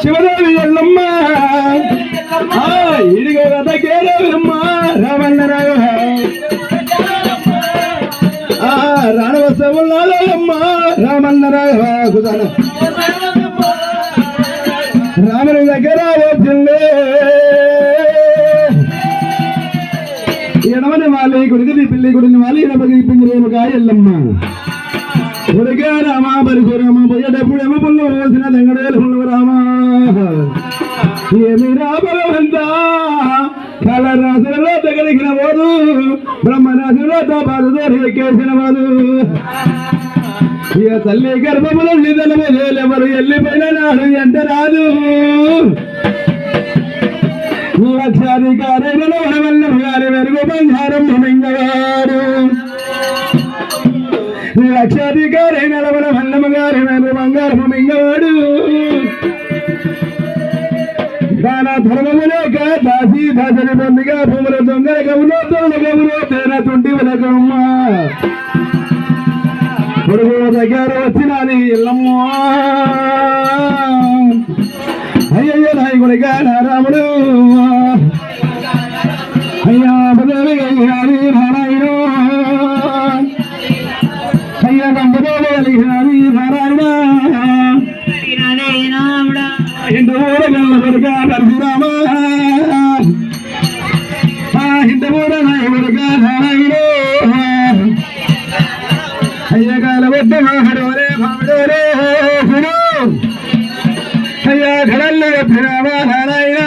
శివదేవి ఎల్లమ్మ ఇదిగో గదకేరమ్మ రామన్న రాణవసములమ్మ రామన్న రాముని దగ్గర వచ్చిందే ఎడమని వాలి గుడికి పిల్లి గుడిని వాలి ఎడమకి పింజరేముగా ఎల్లమ్మ ఉడిగా రామా బరిపురమ్మ పోయేటప్పుడేమో పుల్లు పోసిన దంగడేలు పుల్లు రామా ఏమి రాబలవంతా కళరాశులలో తగలిగిన వాడు బ్రహ్మరాశులతో బాధతో ఎక్కేసిన వాడు ఇక తల్లి గర్భములు నిధనములు ఎల్లిపోయిన నాడు ఎంట రాదు లక్షాధికారైన వల్ల గారి వెరుగు బంగారం మింగవాడు లక్షాధికారైన వల్లమ్మ గారి వెరుగు బంగారం మింగవాడు దాన ధర్మములేక దాసి దాసరి పొందిగా భూముల దొంగల గవులో తోల గవులో తేన తుంటి వెలకమ్మ పొడుగు దగ్గర వచ్చినది ఎల్లమ్మ అయ్యయ్య నాయకుడిగా రాముడు అయ్యా బదేవి నారాయణ అయ్యా గంబదేవి కలిగినది నారాయణ ఇంటి ఊర కొడుక పరశురామ ఇంటి ఊర నాయకుడుక నారాయణ అయ్యకాల వద్ద మాహడోరే మామిడోరే అయ్యా ఘడల్లో రామ నారాయణ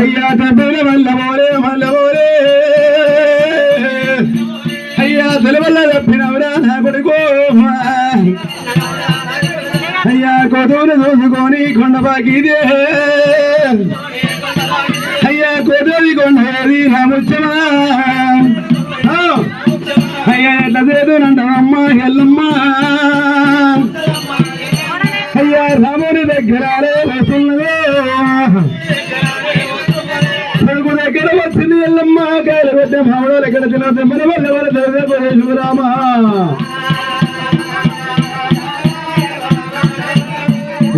అయ్యా తప్పుల మల్లమోరే మల్లమోరే అయ్యా తలవల్ల తప్పినవరా నా కొడుకో అయ్యా కొదూరు చూసుకొని కొండపాకిదే అయ్యా కొదూరి కొండది నా ముచ్చమా అయ్యా ఎట్లా చేదునంటావమ్మ ఎల్లమ్మ అయ్యా రాముని దగ్గర వస్తున్నదే కొడుకు దగ్గర వచ్చింది ఎల్లమ్మ కాయలు పెట్టే మామిడోలు ఎక్కడ తినదు మన వల్ల వల్ల శివరామ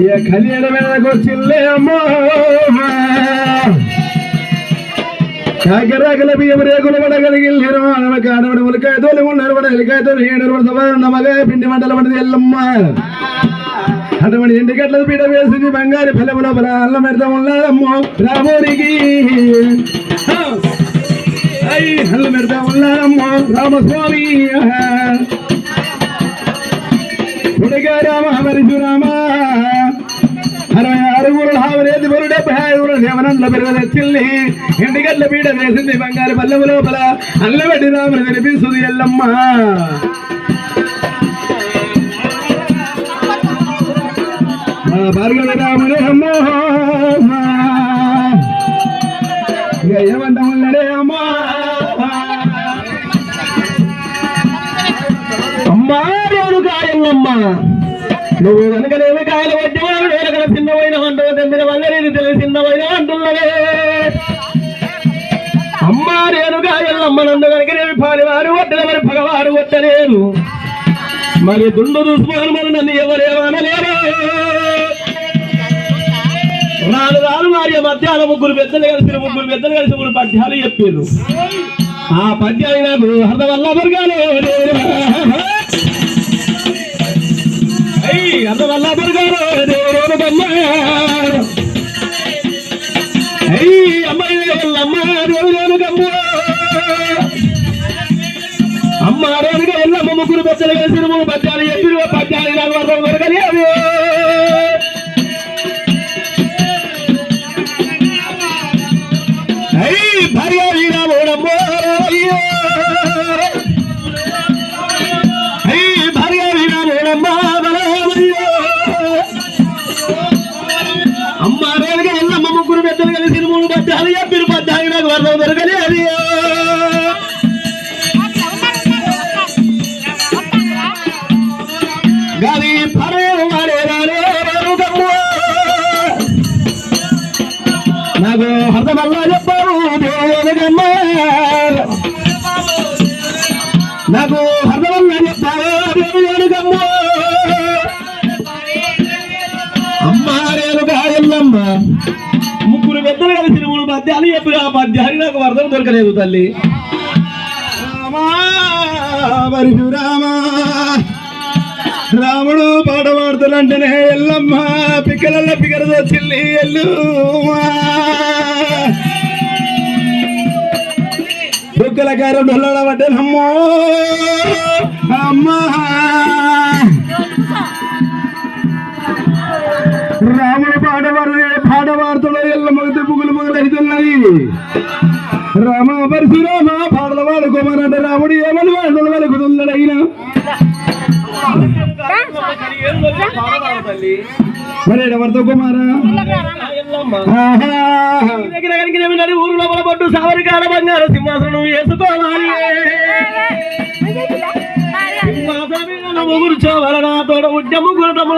ఇక కళ్యాణ మీదకి వచ్చిందే అమ్మో కాకరాకల బియ్యం రేకుల పడగలిగి కాడబడి ఉలికాయ తోలి ఉన్నారు ఎలికాయతో నమ్మగాయ పిండి మంటల పడింది ఎల్లమ్మ అటువంటి ఎండిగట్ల పీట వేసింది బంగారు పిల్లల లోపల అల్లం పెడతా ఉన్నారమ్మో రామునికి అల్లం పెడతా ఉన్నారమ్మో రామస్వామి ఉడిగా రామ పరశురామ 66 ఊరులు 75 ఊరులు దేవనంలో పెరగలొచ్చింది ఎండిగట్ల పీట వేసింది బంగారు పల్లెము లోపల అల్లబెట్టి రాముని వినిపిస్తుంది ఎల్లమ్మ భార్గవ రాముని అమ్మో ఏమంటా ఉన్నడే అమ్మా అమ్మా నేను కాయల్లమ్మ నువ్వు కనుకనేమి కాయలు వచ్చేవాడు నేను చిన్నవైన అంటున్నా తెమ్మిన వల్ల నేను తెలిసి చిన్నవైన అంటున్నవే అమ్మా నేను కాయల్లమ్మ నందు కనుక నేను పాలివారు కొట్టలే మరి పగవారు కొట్టలేను మరి దుండు చూసుకోవాలి మరి నన్ను ఎవరేమనలేరు రాను వారి మధ్యాహ్నం ముగ్గురు పెద్దలు కలిసి 3 పద్యాలు చెప్పారు ఆ పద్యాలు నాకు అర్థం వల్ల బరగాలి అర్థం వల్ల బరగాలి అమ్మాయి అమ్మ రేణుగా ఎల్లమ్మ ముగ్గురు పెద్దలు కలిసి 3 పద్యాలు చెప్పారు పద్యాలు నాకు అర్థం బరగాలి అవి భార్య వీరామోడమ్మో భార్య వీరామోడమ్మా అమ్మ రేలుగా ఎల్లమ్మ ముగ్గురు పెద్దలు కలిసి 3 పద్యాలు చెప్పిరు పద్యాలు నాకు వర్ణం దొరకలే అది గాలి పరే వాడేరాలే నాకు అర్థమల్లా చెప్పారు పద్యాలు చెప్పి ఆ పద్యానికి నాకు అర్థం దొరకలేదు తల్లి. పరశురామా రాముడు పాట పాడుతానంటేనే ఎల్లమ్మ పిక్కలల్ల పిక్కరదో చిల్లి ఎల్లు దుఃఖల కారం డొల్లడబడ్డానమ్మో అమ్మా. రాముడు పాట పాడుతాడు ఎల్లమ్మకు తిప్పుకులు మొదలవుతున్నాయి. రామ పరశురామ పాటలు పాడుకోమనంటే రాముడు ఏమని పాటలు పలుకుతున్నాడు అయినా మరి ఎవరితో కుమారా ఊరు లోపల పట్టు సావరికాల బంగారు సింహాసనం వేసుకోవాలి. సింహాసనం కూర్చోవాల నాతో ఉద్యమ గురటము